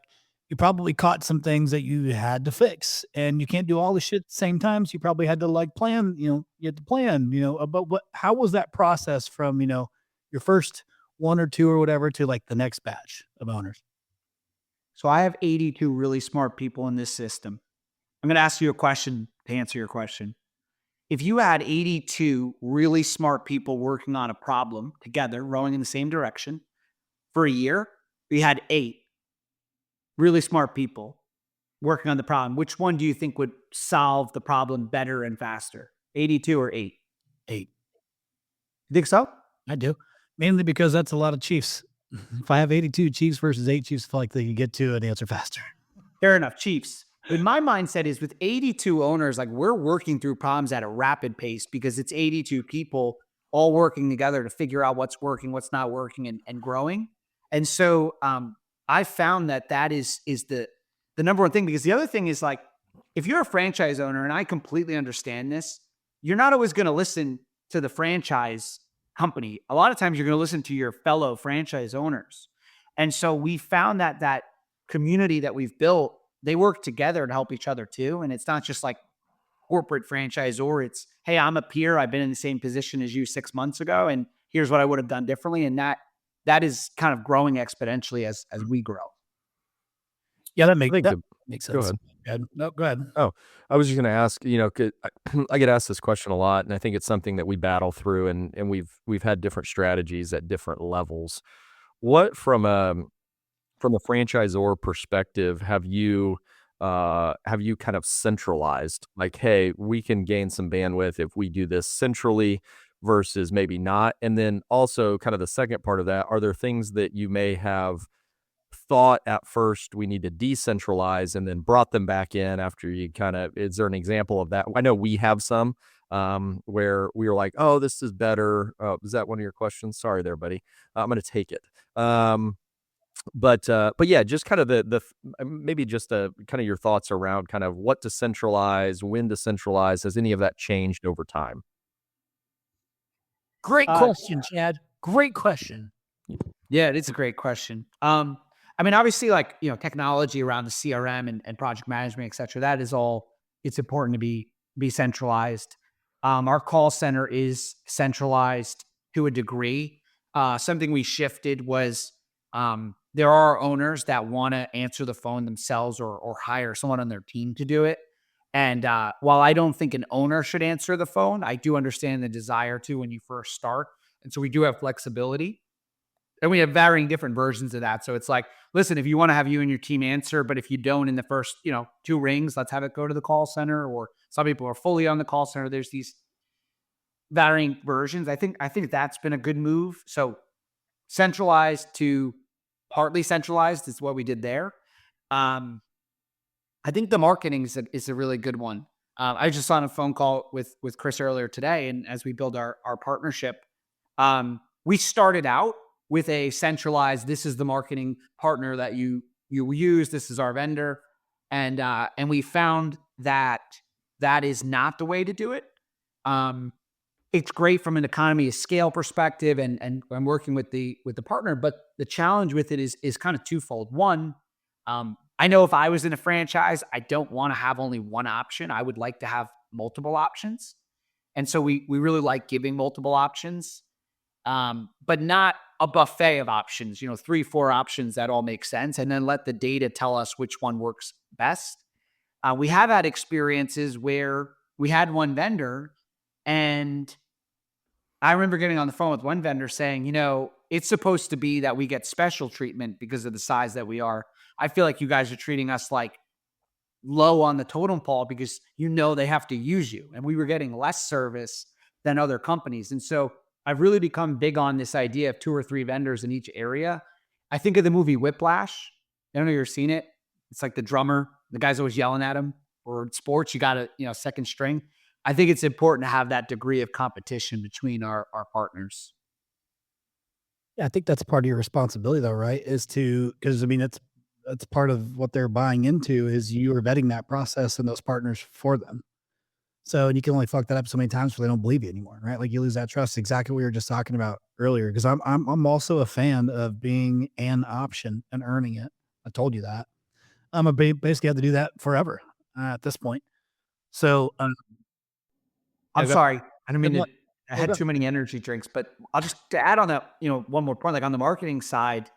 you probably caught some things that you had to fix, and you can't do all the shit at the same time. So you probably had to like plan, you had to plan, but how was that process from, your first 1 or 2 or whatever to like the next batch of owners? So I have 82 really smart people in this system. I'm going to ask you a question to answer your question. If you had 82 really smart people working on a problem together, rowing in the same direction for a year, we had 8 really smart people working on the problem. Which one do you think would solve the problem better and faster? 82 or 8? 8. You think so? I do. Mainly because that's a lot of Chiefs. If I have 82 Chiefs versus 8 Chiefs, I feel like they can get to an answer faster. Fair enough, Chiefs. But my mindset is with 82 owners, like we're working through problems at a rapid pace because it's 82 people all working together to figure out what's working, what's not working, and growing. And so I found that is the number one thing, because the other thing is, like, if you're a franchise owner, and I completely understand this, you're not always going to listen to the franchise company. A lot of times you're going to listen to your fellow franchise owners. And so we found that community that we've built, they work together to help each other too. And it's not just like corporate franchisor. It's, hey, I'm a peer. I've been in the same position as you 6 months ago, and here's what I would have done differently. And that is kind of growing exponentially as we grow. Yeah, that makes sense. Go ahead. No, go ahead. Oh, I was just going to ask, I get asked this question a lot, and I think it's something that we battle through, and we've had different strategies at different levels. What from a franchisor perspective have you kind of centralized? Like, hey, we can gain some bandwidth if we do this centrally versus maybe not. And then also kind of the second part of that, are there things that you may have thought at first we need to decentralize and then brought them back in after you is there an example of that? I know we have some where we were like, oh, this is better. Is that one of your questions? Sorry there, buddy. I'm going to take it. But yeah, just kind of maybe just kind of your thoughts around kind of what to centralize, when to centralize. Has any of that changed over time? Great question, Chad. Great question. Yeah, it is a great question. I mean, obviously, like, technology around the CRM and project management, et cetera, that is all, it's important to be centralized. Our call center is centralized to a degree. Something we shifted was there are owners that want to answer the phone themselves or hire someone on their team to do it. And while I don't think an owner should answer the phone, I do understand the desire to when you first start. And so we do have flexibility. And we have varying different versions of that. So it's like, listen, if you want to have you and your team answer, but if you don't in the first, 2 rings, let's have it go to the call center. Or some people are fully on the call center. There's these varying versions. I think that's been a good move. So centralized to partly centralized is what we did there. I think the marketing is a really good one. I was just on a phone call with Chris earlier today, and as we build our partnership, we started out with a centralized, this is the marketing partner that you use, this is our vendor. And we found that is not the way to do it. It's great from an economy of scale perspective and I'm working with the partner, but the challenge with it is kind of twofold. One, I know if I was in a franchise, I don't want to have only one option. I would like to have multiple options. And so we really like giving multiple options, but not a buffet of options, 3, 4 options that all make sense, and then let the data tell us which one works best. We have had experiences where we had one vendor, and I remember getting on the phone with one vendor saying, it's supposed to be that we get special treatment because of the size that we are. I feel like you guys are treating us like low on the totem pole because they have to use you. And we were getting less service than other companies. And so I've really become big on this idea of 2 or 3 vendors in each area. I think of the movie Whiplash. I don't know if you've seen it. It's like the drummer, the guy's always yelling at him. Or in sports, you got a second string. I think it's important to have that degree of competition between our partners. Yeah, I think that's part of your responsibility, though, right? Because that's part of what they're buying into is you are vetting that process and those partners for them. So, and you can only fuck that up so many times before they don't believe you anymore, right? Like you lose that trust. Exactly what we were just talking about earlier. Because I'm also a fan of being an option and earning it. I told you that. I'm basically have to do that forever at this point. So, I'm sorry, I didn't mean to. I had too many energy drinks, but I'll just to add on that. One more point. Like on the marketing side,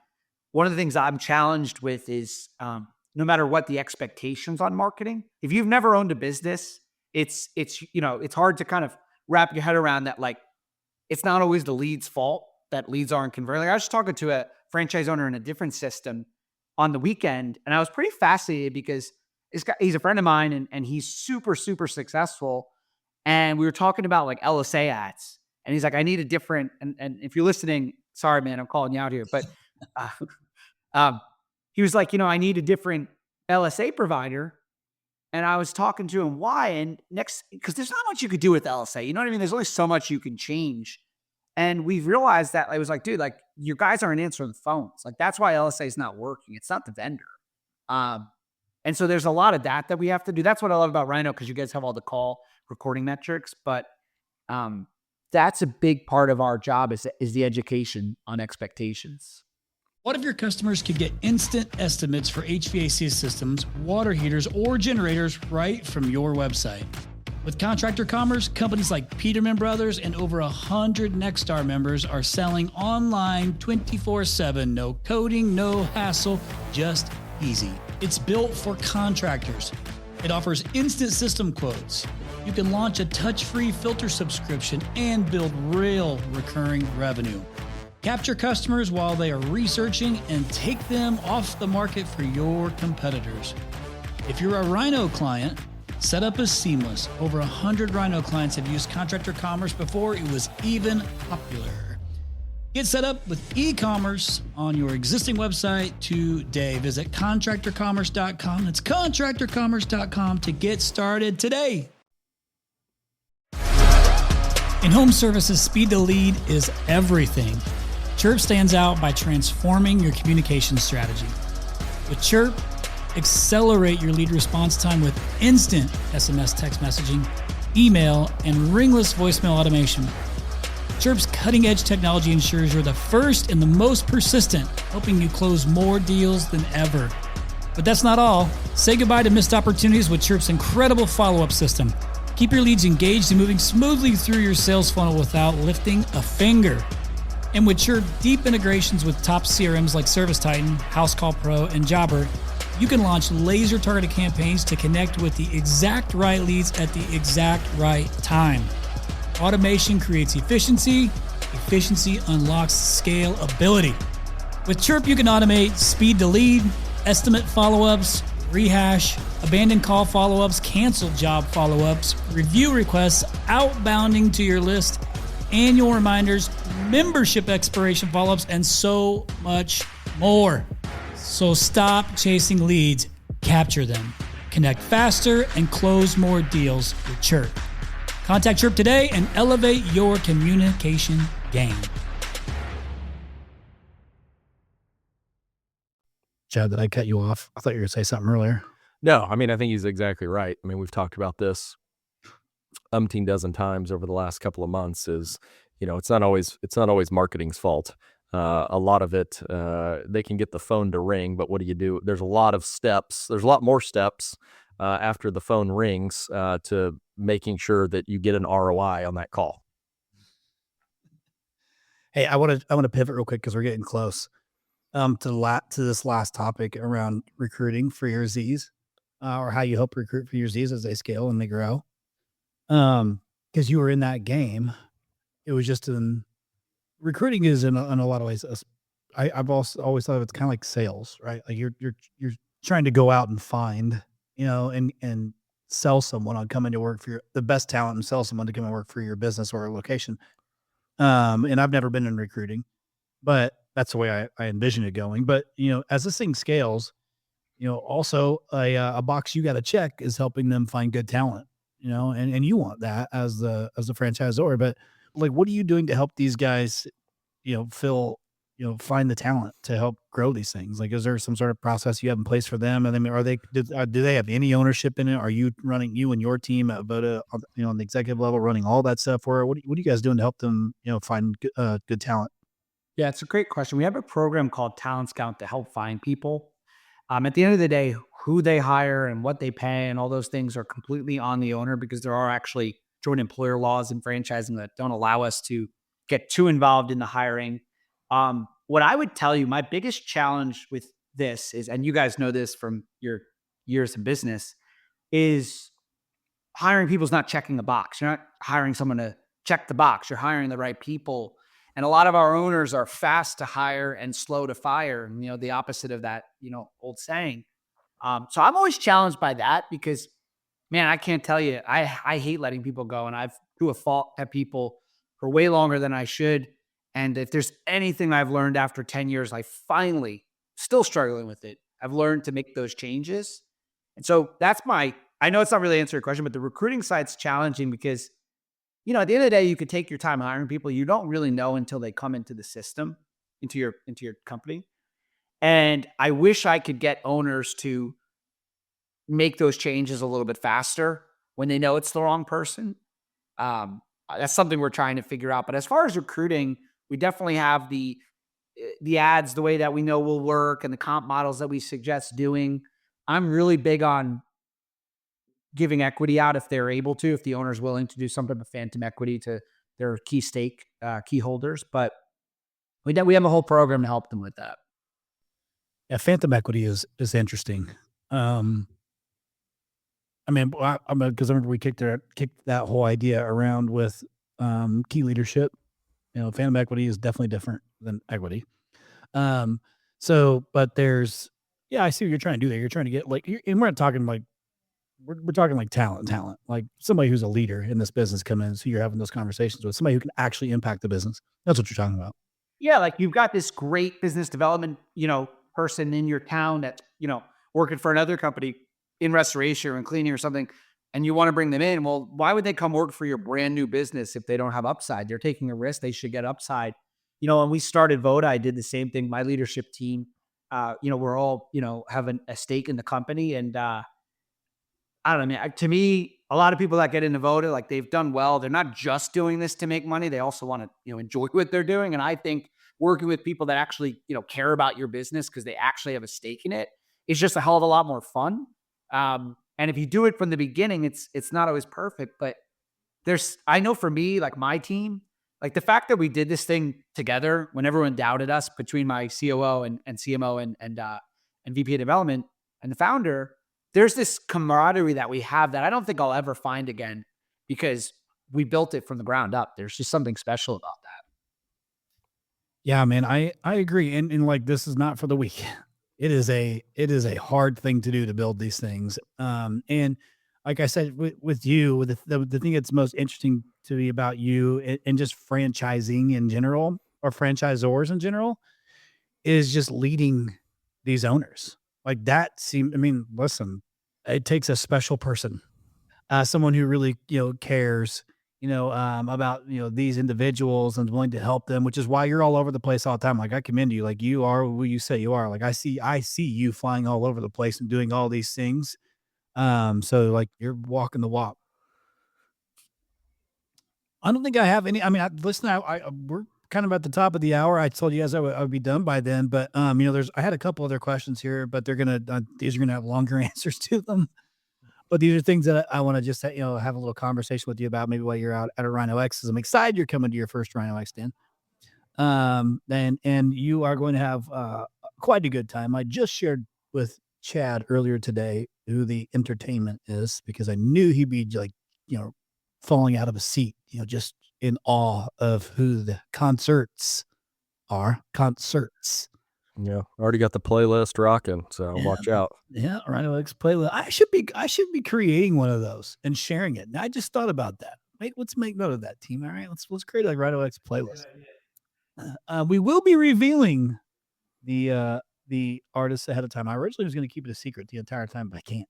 one of the things I'm challenged with is no matter what the expectations on marketing. If you've never owned a business, it's hard to kind of wrap your head around that. Like, it's not always the lead's fault that leads aren't converting. Like I was just talking to a franchise owner in a different system on the weekend, and I was pretty fascinated because he's a friend of mine, and he's super, super successful. And we were talking about like LSA ads, and he's like, I need a different. And if you're listening, sorry, man, I'm calling you out here, but he was like, I need a different LSA provider. And I was talking to him why, and because there's not much you could do with LSA. You know what I mean? There's only so much you can change. And we've realized that I was like, dude, like your guys aren't answering the phones. Like that's why LSA is not working. It's not the vendor. And so there's a lot of that we have to do. That's what I love about Rhino, because you guys have all the call recording metrics, but that's a big part of our job is the education on expectations. What if your customers could get instant estimates for HVAC systems, water heaters, or generators right from your website? With Contractor Commerce, companies like Peterman Brothers and over 100 Nexstar members are selling online 24/7. No coding, no hassle, just easy. It's built for contractors. It offers instant system quotes. You can launch a touch-free filter subscription and build real recurring revenue. Capture customers while they are researching and take them off the market for your competitors. If you're a Rhino client, setup is seamless. Over 100 Rhino clients have used Contractor Commerce before it was even popular. Get set up with e-commerce on your existing website today. Visit contractorcommerce.com. That's contractorcommerce.com to get started today. In home services, speed to lead is everything. Chirp stands out by transforming your communication strategy. With Chirp, accelerate your lead response time with instant SMS text messaging, email, and ringless voicemail automation. Chirp's cutting-edge technology ensures you're the first and the most persistent, helping you close more deals than ever. But that's not all. Say goodbye to missed opportunities with Chirp's incredible follow-up system. Keep your leads engaged and moving smoothly through your sales funnel without lifting a finger. And with Chirp deep integrations with top CRMs like ServiceTitan, HouseCall Pro, and Jobber, you can launch laser-targeted campaigns to connect with the exact right leads at the exact right time. Automation creates efficiency. Efficiency unlocks scalability. With Chirp, you can automate speed to lead, estimate follow-ups, rehash, abandoned call follow-ups, canceled job follow-ups, review requests, outbounding to your list, annual reminders, membership expiration follow-ups, and so much more. So stop chasing leads, capture them, connect faster, and close more deals with Chirp. Contact Chirp today and elevate your communication game. Chad, did I cut you off? I thought you were going to say something earlier. No, I mean, I think he's exactly right. I mean, we've talked about this umpteen dozen times over the last couple of months. It's not always marketing's fault. A lot of it, they can get the phone to ring, but what do? There's a lot of steps. There's a lot more steps after the phone rings to making sure that you get an ROI on that call. Hey, I want to pivot real quick because we're getting close to this last topic around recruiting for your Z's, or how you help recruit for your Z's as they scale and they grow. Because you were in that game, it was just recruiting is in a lot of ways. I've also always thought of it's kind of like sales, right? Like you're trying to go out and find, and sell someone on coming to work for the best talent and sell someone to come and work for your business or location. And I've never been in recruiting, but that's the way I envision it going. But, as this thing scales, also a box you got to check is helping them find good talent, and you want that as the franchisor. But like, what are you doing to help these guys, find the talent to help grow these things? Like, is there some sort of process you have in place for them? And then do they have any ownership in it? Are you running, you and your team at Voda, on the executive level, running all that stuff? Or what are you guys doing to help them, find good talent? Yeah, it's a great question. We have a program called Talent Scout to help find people. At the end of the day, who they hire and what they pay and all those things are completely on the owner, because there are actually joint employer laws in franchising that don't allow us to get too involved in the hiring. What I would tell you, my biggest challenge with this is, and you guys know this from your years in business, is hiring people is not checking a box. You're not hiring someone to check the box. You're hiring the right people. And a lot of our owners are fast to hire and slow to fire. And, the opposite of that, old saying. So I'm always challenged by that because, man, I can't tell you, I hate letting people go. And I've, to a fault, had people for way longer than I should. And if there's anything I've learned after 10 years, I finally, still struggling with it, I've learned to make those changes. And so I know it's not really answering your question, but the recruiting side's challenging because, at the end of the day, you could take your time hiring people. You don't really know until they come into the system, into your company. And I wish I could get owners to make those changes a little bit faster when they know it's the wrong person. That's something we're trying to figure out. But as far as recruiting, we definitely have the ads, the way that we know will work, and the comp models that we suggest doing. I'm really big on giving equity out if they're able to, if the owner's willing to do some type of phantom equity to their key holders. But we have a whole program to help them with that. Yeah, phantom equity is interesting. Because I remember we kicked that whole idea around with key leadership. Phantom equity is definitely different than equity. But there's, I see what you're trying to do there. You're trying to get and we're not talking like, we're talking like talent, like somebody who's a leader in this business come in. So you're having those conversations with somebody who can actually impact the business. That's what you're talking about. Yeah. Like you've got this great business development, person in your town that's, working for another company in restoration or in cleaning or something, and you want to bring them in. Well, why would they come work for your brand new business if they don't have upside? They're taking a risk. They should get upside. when we started Voda, I did the same thing. My leadership team, we're all, have a stake in the company. And I don't know, man, to me, a lot of people that get into Voda, like they've done well. They're not just doing this to make money. They also want to, enjoy what they're doing. And I think working with people that actually, care about your business because they actually have a stake in it is just a hell of a lot more fun. And if you do it from the beginning, it's not always perfect, but I know for me, like my team, like the fact that we did this thing together when everyone doubted us between my COO and CMO and VP of development and the founder, there's this camaraderie that we have that I don't think I'll ever find again because we built it from the ground up. There's just something special about that. Yeah, man, I agree. And like, this is not for the weak. It is a hard thing to do to build these things. And like I said, with you, with the thing that's most interesting to me about you and just franchising in general, or franchisors in general, is just leading these owners. Like that listen, it takes a special person, someone who really, cares, about, these individuals and willing to help them, which is why you're all over the place all the time. Like I commend you, like you are who you say you are. Like I see you flying all over the place and doing all these things. So like you're walking the walk. I don't think I have any. I mean, we're kind of at the top of the hour. I told you guys I would be done by then, but I had a couple other questions here, but these are gonna have longer answers to them. But these are things that I want to just, have a little conversation with you about maybe while you're out at a Rhino X, 'cause I'm excited you're coming to your first Rhino X, Dan. And you are going to have quite a good time. I just shared with Chad earlier today who the entertainment is, because I knew he'd be like, falling out of a seat, just in awe of who the concerts are. Concerts. Yeah, already got the playlist rocking, so watch out. Yeah, Rhino X playlist. I should be creating one of those and sharing it. And I just thought about that. Let's make note of that, team. All right, let's create a Rhino X playlist. We will be revealing the artists ahead of time. I originally was going to keep it a secret the entire time, but I can't.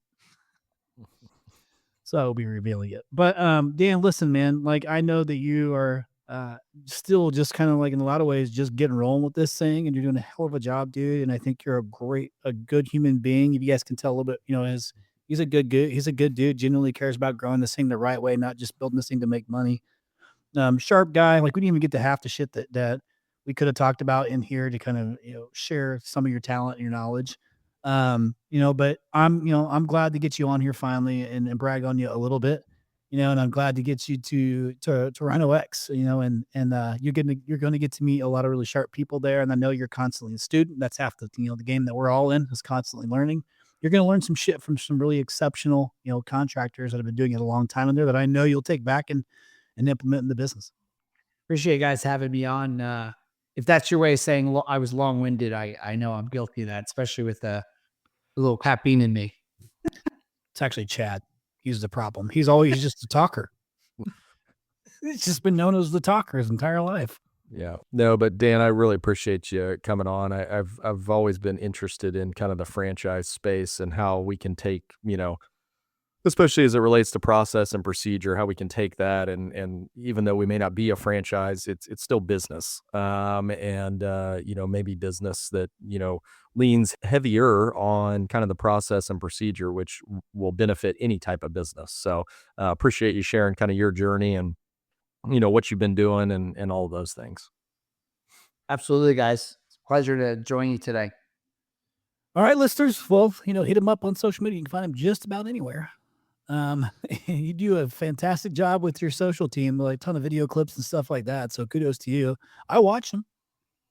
So I'll be revealing it. But Dan, listen, man, like I know that you are still just kind of like in a lot of ways just getting rolling with this thing, and you're doing a hell of a job, dude. And I think you're a good human being. If you guys can tell a little bit, he's a good dude, genuinely cares about growing this thing the right way, not just building this thing to make money. Sharp guy. Like we didn't even get to half the shit that we could have talked about in here to kind of, share some of your talent and your knowledge. But I'm glad to get you on here finally and brag on you a little bit, and I'm glad to get you to Rhino X, and you're going to get to meet a lot of really sharp people there. And I know you're constantly a student. That's half the game that we're all in, is constantly learning. You're going to learn some shit from some really exceptional, contractors that have been doing it a long time in there that I know you'll take back and implement in the business. Appreciate you guys having me on. If that's your way of saying I was long-winded, I know I'm guilty of that, especially with a little caffeine in me. It's actually Chad. He's the problem. He's just a talker. He's just been known as the talker his entire life. Yeah, no, but Dan, I really appreciate you coming on. I've always been interested in kind of the franchise space and how we can take, especially as it relates to process and procedure, how we can take that and even though we may not be a franchise, it's still business. Maybe business that, leans heavier on kind of the process and procedure, which will benefit any type of business. So appreciate you sharing kind of your journey and, what you've been doing and all of those things. Absolutely, guys. It's a pleasure to join you today. All right, listeners. Well, hit him up on social media. You can find him just about anywhere. You do a fantastic job with your social team, like a ton of video clips and stuff like that. So kudos to you. I watch them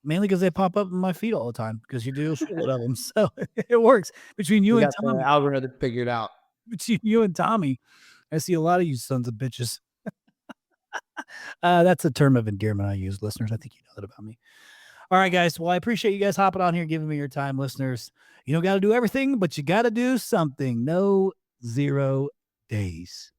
mainly because they pop up in my feed all the time because you do a lot of them. So it works between you and Tommy. The algorithm figured out. Between you and Tommy, I see a lot of you sons of bitches. That's a term of endearment I use, listeners. I think you know that about me. All right, guys. Well, I appreciate you guys hopping on here, giving me your time, listeners. You don't got to do everything, but you got to do something. No 0 days.